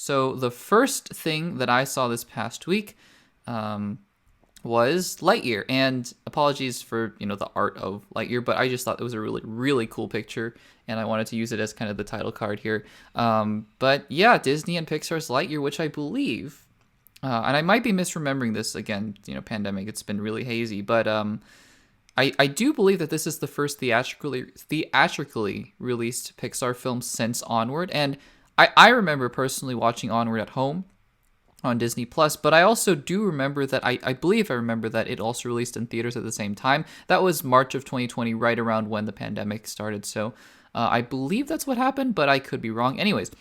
So the first thing that I saw this past week was Lightyear, and apologies for the art of Lightyear, but I just thought it was a really really cool picture, and I wanted to use it as kind of the title card here. But yeah, Disney and Pixar's Lightyear, which I believe, and I might be misremembering this again. Pandemic, it's been really hazy, but I do believe that this is the first theatrically released Pixar film since Onward, and I remember personally watching Onward at home on Disney Plus, but I also do remember that I believe I remember that it also released in theaters at the same time. That was March of 2020, right around when the pandemic started. So I believe that's what happened, but I could be wrong. Anyways,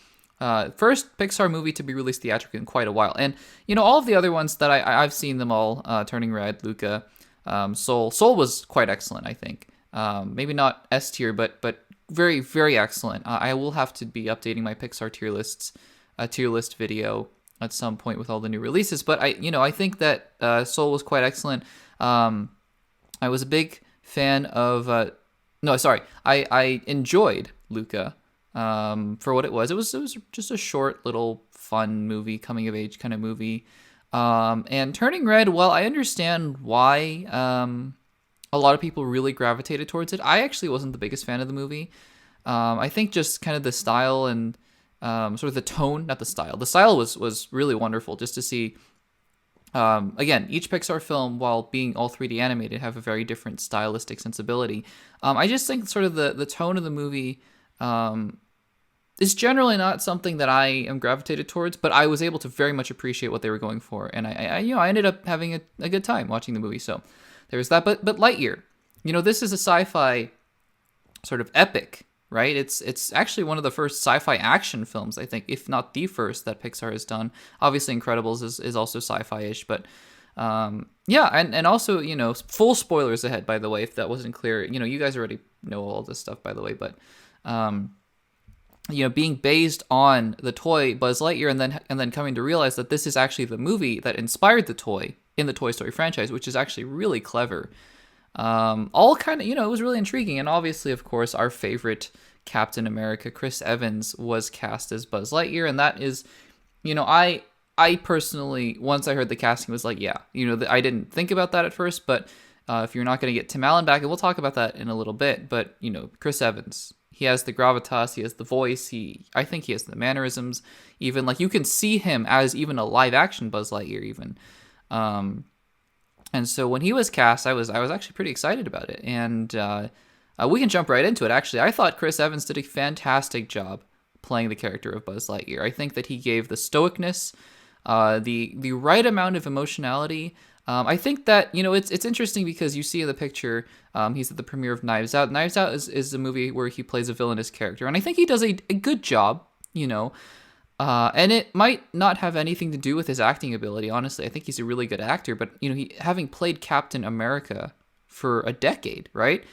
first Pixar movie to be released theatrically in quite a while, and all of the other ones that I've seen them all. Turning Red, Luca, Soul was quite excellent, I think. Maybe not S tier, but very very excellent. I will have to be updating my Pixar tier list video at some point with all the new releases, but I think that Soul was quite excellent. I was a big fan of no, sorry, I enjoyed Luca for what it was. It was just a short little fun movie, coming of age kind of movie. And Turning Red, well, I understand why a lot of people really gravitated towards it. I actually wasn't the biggest fan of the movie. I think just kind of the style and sort of the tone, not the style. The style was really wonderful just to see. Again, each Pixar film, while being all 3D animated, have a very different stylistic sensibility. I just think sort of the tone of the movie is generally not something that I am gravitated towards, but I was able to very much appreciate what they were going for, and I ended up having a good time watching the movie. So there's that. But Lightyear, this is a sci-fi sort of epic. Right, it's actually one of the first sci-fi action films, I think, if not the first, that Pixar has done. Obviously, Incredibles is also sci-fi-ish, but yeah, and also full spoilers ahead, by the way, if that wasn't clear. You guys already know all this stuff, by the way, but being based on the toy Buzz Lightyear, and then coming to realize that this is actually the movie that inspired the toy in the Toy Story franchise, which is actually really clever. All kind of, it was really intriguing. And obviously, of course, our favorite Captain America, Chris Evans, was cast as Buzz Lightyear. And that is, I personally, once I heard the casting, was like, yeah, I didn't think about that at first, but if you're not going to get Tim Allen back, and we'll talk about that in a little bit, but, Chris Evans, he has the gravitas, he has the voice, I think he has the mannerisms, even, like, you can see him as even a live action Buzz Lightyear, even. And so when he was cast, I was actually pretty excited about it. And we can jump right into it, actually. I thought Chris Evans did a fantastic job playing the character of Buzz Lightyear. I think that he gave the stoicness, the right amount of emotionality. I think that, it's interesting because you see in the picture, he's at the premiere of Knives Out. Knives Out is a movie where he plays a villainous character. And I think he does a good job, and it might not have anything to do with his acting ability, honestly. I think he's a really good actor, but, he having played Captain America for a decade, right?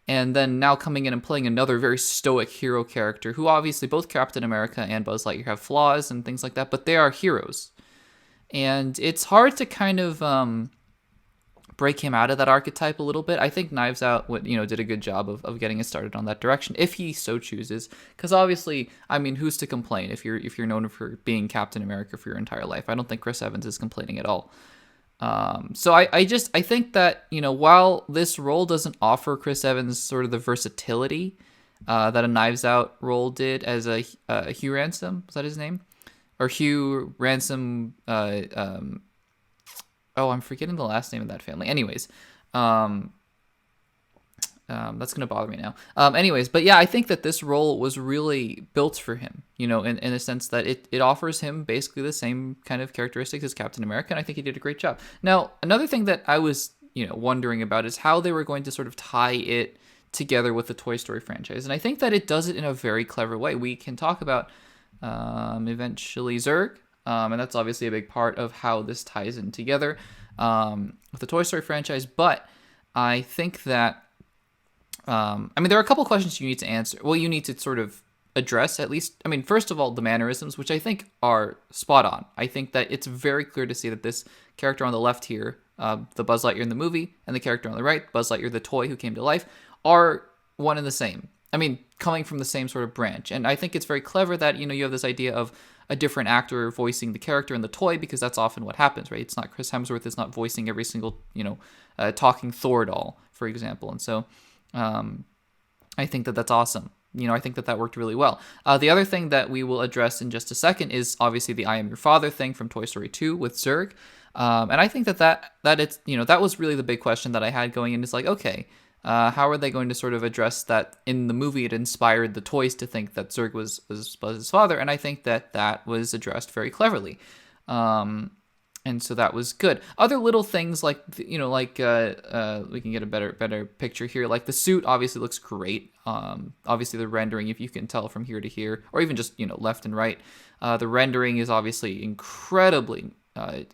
And then now coming in and playing another very stoic hero character, who obviously both Captain America and Buzz Lightyear have flaws and things like that, but they are heroes. And it's hard to kind of break him out of that archetype a little bit. I think Knives Out did a good job of getting us started on that direction, if he so chooses. Because obviously, I mean, who's to complain if you're known for being Captain America for your entire life? I don't think Chris Evans is complaining at all. So I think that while this role doesn't offer Chris Evans sort of the versatility that a Knives Out role did as a Hugh Ransom, was that his name? Or Hugh Ransom, I'm forgetting the last name of that family. Anyways, that's going to bother me now. Anyways, but yeah, I think that this role was really built for him, in a sense that it offers him basically the same kind of characteristics as Captain America, and I think he did a great job. Now, another thing that I was, wondering about is how they were going to sort of tie it together with the Toy Story franchise, and I think that it does it in a very clever way. We can talk about eventually Zurg, and that's obviously a big part of how this ties in together with the Toy Story franchise, but I think that there are a couple questions you need to answer. Well, you need to sort of address, at least. I mean, first of all, the mannerisms, which I think are spot on. I think that it's very clear to see that this character on the left here, the Buzz Lightyear in the movie, and the character on the right, Buzz Lightyear, the toy who came to life, are one and the same. I mean, coming from the same sort of branch. And I think it's very clever that, you have this idea of a different actor voicing the character in the toy, because that's often what happens, right? It's not Chris Hemsworth is not voicing every single, talking Thor doll, for example. And so I think that that's awesome. I think that worked really well. The other thing that we will address in just a second is obviously the "I am your father" thing from Toy Story 2 with Zurg, and I think that it's that was really the big question that I had going in. Is like, okay, how are they going to sort of address that in the movie? It inspired the toys to think that Zurg was Buzz's father, and I think that was addressed very cleverly. And so that was good. Other little things like, we can get a better picture here. Like the suit obviously looks great. Obviously the rendering, if you can tell from here to here, or even just, left and right, the rendering is obviously incredibly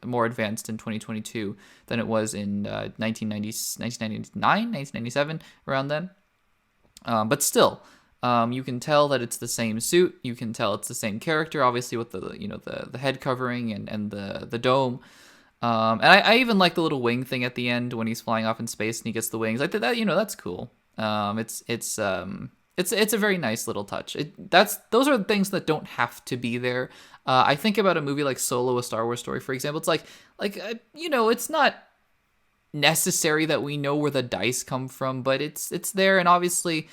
more advanced in 2022 than it was in 1997, around then. But still, you can tell that it's the same suit. You can tell it's the same character, obviously with the head covering and the dome. And I even like the little wing thing at the end when he's flying off in space and he gets the wings. I think that that's cool. It's a very nice little touch. Those are things that don't have to be there. I think about a movie like Solo, a Star Wars story, for example. It's like it's not necessary that we know where the dice come from, but it's there. And honestly,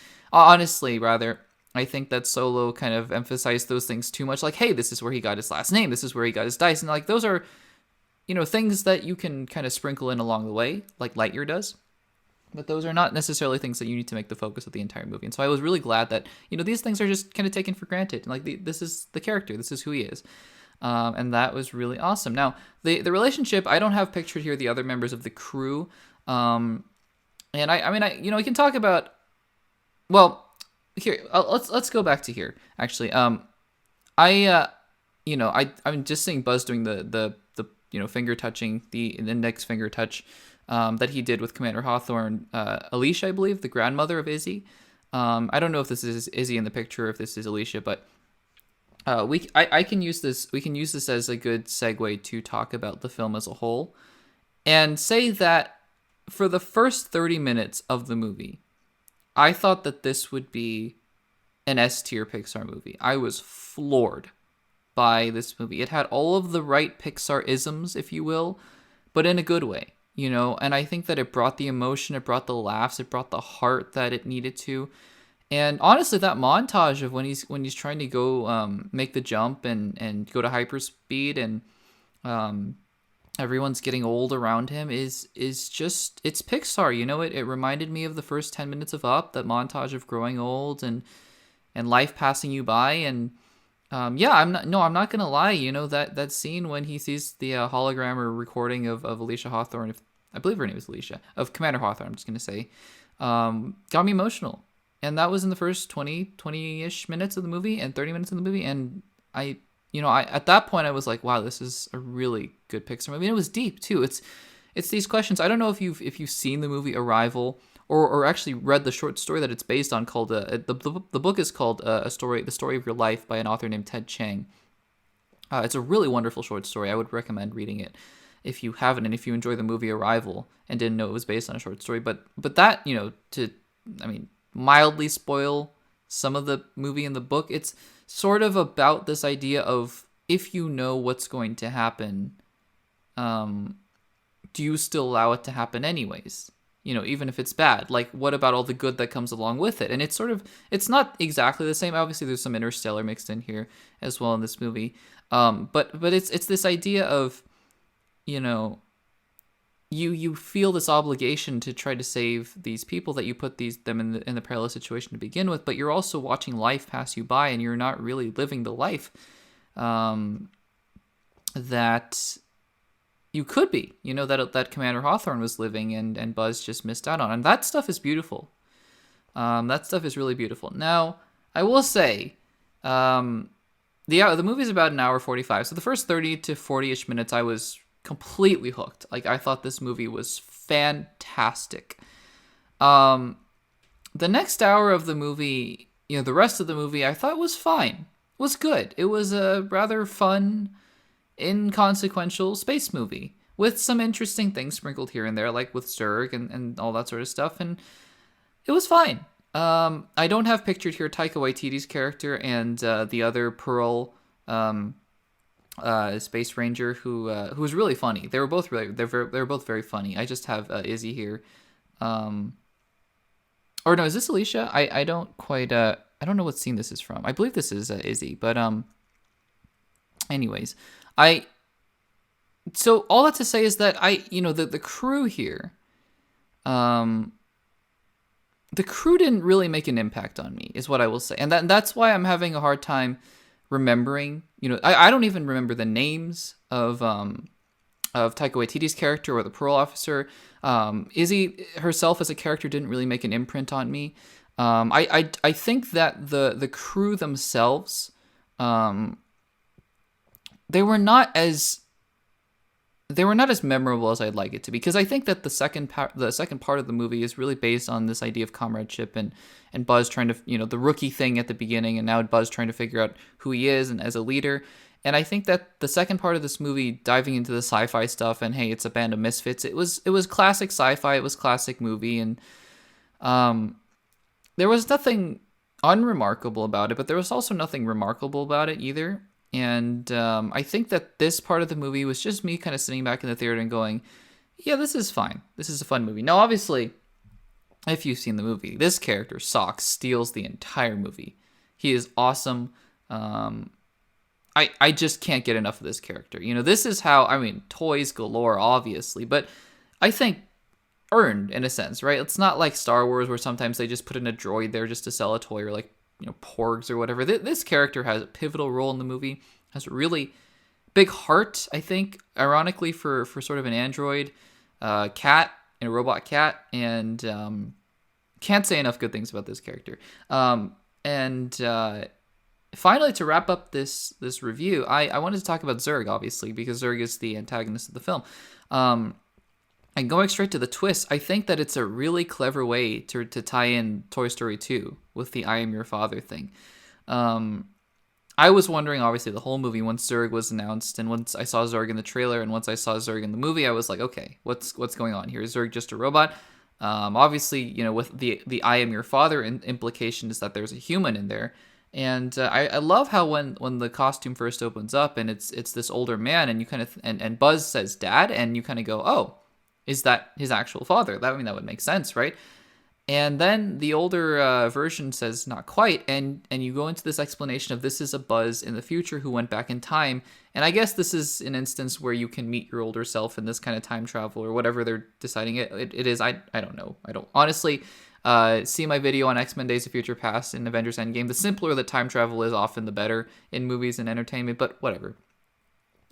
rather, I think that Solo kind of emphasized those things too much. Like, hey, this is where he got his last name. This is where he got his dice. And like, those are, things that you can kind of sprinkle in along the way, like Lightyear does. But those are not necessarily things that you need to make the focus of the entire movie. And so I was really glad that, these things are just kind of taken for granted. Like, this is the character. This is who he is. And that was really awesome. Now, the relationship, I don't have pictured here the other members of the crew. And we can talk about, well, here, let's go back to here, actually. I'm just seeing Buzz doing the finger touching, the index finger touch that he did with Commander Hawthorne. Alicia, I believe, the grandmother of Izzy. I don't know if this is Izzy in the picture or if this is Alicia, but we can use this as a good segue to talk about the film as a whole, and say that for the first 30 minutes of the movie, I thought that this would be an S-tier Pixar movie. I was floored by this movie. It had all of the right Pixar isms, if you will, but in a good way, and I think that it brought the emotion, it brought the laughs, it brought the heart that it needed to. And honestly, that montage of when he's trying to go make the jump and go to hyperspeed, and everyone's getting old around him is just, it's Pixar. It reminded me of the first 10 minutes of Up, that montage of growing old and life passing you by. And I'm not gonna lie, that scene when he sees the hologram or recording of Alicia Hawthorne, I believe her name is Alicia, of Commander Hawthorne, I'm just gonna say, got me emotional. And that was in the first 20-ish minutes of the movie and 30 minutes of the movie. And I at that point I was like, wow, this is a really good Pixar movie. And it was deep too. It's these questions. I don't know if you've seen the movie Arrival or actually read the short story that it's based on, called the book is called The Story of Your Life, by an author named Ted Chiang. It's a really wonderful short story. I would recommend reading it if you haven't, and if you enjoy the movie Arrival and didn't know it was based on a short story. But that, mildly spoil some of the movie in the book, it's sort of about this idea of, if you know what's going to happen, do you still allow it to happen anyways? Even if it's bad, like, what about all the good that comes along with it? And it's not exactly the same. Obviously, there's some Interstellar mixed in here as well in this movie. But it's this idea of, you feel this obligation to try to save these people that you put them in the perilous situation to begin with, but you're also watching life pass you by, and you're not really living the life that you could be, that Commander Hawthorne was living and Buzz just missed out on. And that stuff is beautiful. That stuff is really beautiful. Now, I will say, the movie's about an hour 45. So the first 30 to 40-ish minutes, I was completely hooked. Like, I thought this movie was fantastic. The next hour of the movie, the rest of the movie, I thought was fine. Was good. It was a rather fun, inconsequential space movie with some interesting things sprinkled here and there, like with Zurg and all that sort of stuff, and it was fine. I don't have pictured here Taika Waititi's character and the other Pearl Space Ranger who was really funny. They were both they're both very funny. I just have Izzy here. Or no, is this Alicia? I don't quite I don't know what scene this is from. I believe this is Izzy, but anyways, I so all that to say is that the crew here, the crew didn't really make an impact on me, is what I will say, and that's why I'm having a hard time remembering. I don't even remember the names of Taika Waititi's character or the parole officer. Izzy herself as a character didn't really make an imprint on me. I think that the crew themselves, they were not as memorable as I'd like it to be, because I think that the second part of the movie is really based on this idea of comradeship and Buzz trying to, the rookie thing at the beginning, and now Buzz trying to figure out who he is and as a leader. And I think that the second part of this movie, diving into the sci-fi stuff, and hey, it's a band of misfits. It was classic sci-fi. It was classic movie, and there was nothing unremarkable about it, but there was also nothing remarkable about it either. And I think that this part of the movie was just me kind of sitting back in the theater and going, yeah, this is fine. This is a fun movie. Now, obviously, if you've seen the movie, this character, Socks, steals the entire movie. He is awesome. I just can't get enough of this character. This is how, toys galore, obviously, but I think earned in a sense, right? It's not like Star Wars where sometimes they just put in a droid there just to sell a toy, or like, porgs or whatever. This character has a pivotal role in the movie, has a really big heart, I think, ironically, for sort of an android cat, and a robot cat, and can't say enough good things about this character. Finally, to wrap up this review, I wanted to talk about Zurg, obviously, because Zurg is the antagonist of the film. And going straight to the twist, I think that it's a really clever way to tie in Toy Story 2 with the I Am Your Father thing. I was wondering, obviously, the whole movie, once Zurg was announced, and once I saw Zurg in the trailer, and once I saw Zurg in the movie, I was like, okay, what's going on here? Is Zurg just a robot? Obviously, with the I Am Your Father implication is that there's a human in there. And I love how when the costume first opens up and it's this older man, and you kind of and Buzz says dad, and you kind of go, oh, is that his actual father? That would make sense, right? And then the older version says not quite, and you go into this explanation of this is a Buzz in the future who went back in time, and I guess this is an instance where you can meet your older self in this kind of time travel or whatever they're deciding it is. I don't know. I don't honestly. See my video on X-Men Days of Future Past and Avengers Endgame. The simpler that time travel is, often the better in movies and entertainment, but whatever.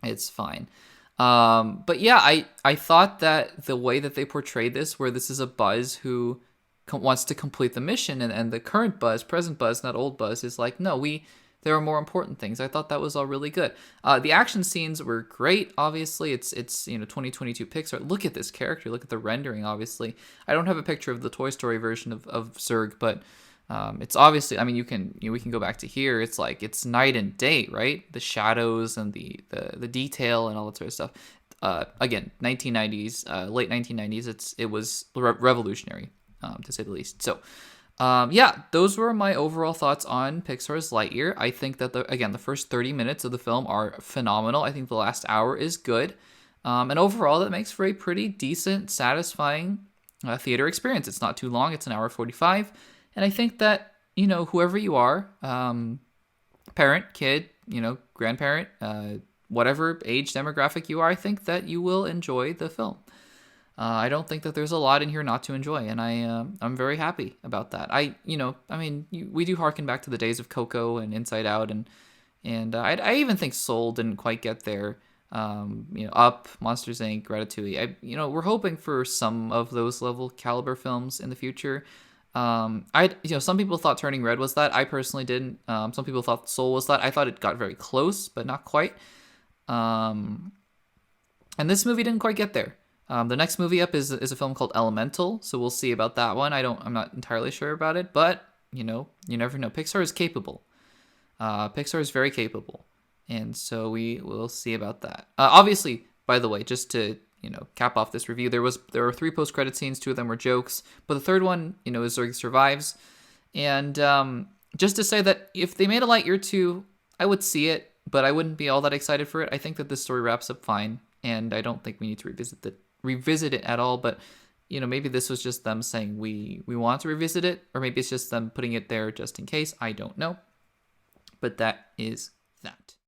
It's fine. But yeah, I thought that the way that they portrayed this, where this is a Buzz who wants to complete the mission, and the current Buzz, present Buzz, not old Buzz, is like, no, there are more important things. I thought that was all really good. The action scenes were great. Obviously, it's 2022 Pixar. Look at this character. Look at the rendering. Obviously, I don't have a picture of the Toy Story version of Zurg, but it's obviously. We can go back to here. It's like it's night and day, right? The shadows and the detail and all that sort of stuff. Again, 1990s, late 1990s. It was revolutionary, to say the least. So. Those were my overall thoughts on Pixar's Lightyear. I think that the first 30 minutes of the film are phenomenal. I think the last hour is good. And overall, that makes for a pretty decent, satisfying theater experience. It's not too long. It's an hour 45. And I think that, whoever you are, parent, kid, grandparent, whatever age demographic you are, I think that you will enjoy the film. I don't think that there's a lot in here not to enjoy, and I'm very happy about that. We do harken back to the days of Coco and Inside Out, and I even think Soul didn't quite get there. Up, Monsters Inc., Ratatouille. We're hoping for some of those level caliber films in the future. Some people thought Turning Red was that. I personally didn't. Some people thought Soul was that. I thought it got very close, but not quite. And this movie didn't quite get there. The next movie up is a film called Elemental, so we'll see about that one. I'm not entirely sure about it, but you never know. Pixar is capable. Pixar is very capable, and so we will see about that. Obviously, by the way, just to cap off this review, there were 3 post-credit scenes. 2 of them were jokes, but the third one, is Zurg Survives, and just to say that if they made a Lightyear 2, I would see it. but I wouldn't be all that excited for it. I think that this story wraps up fine, and I don't think we need to revisit it at all. But maybe this was just them saying we want to revisit it, or maybe it's just them putting it there just in case. I don't know. But that is that.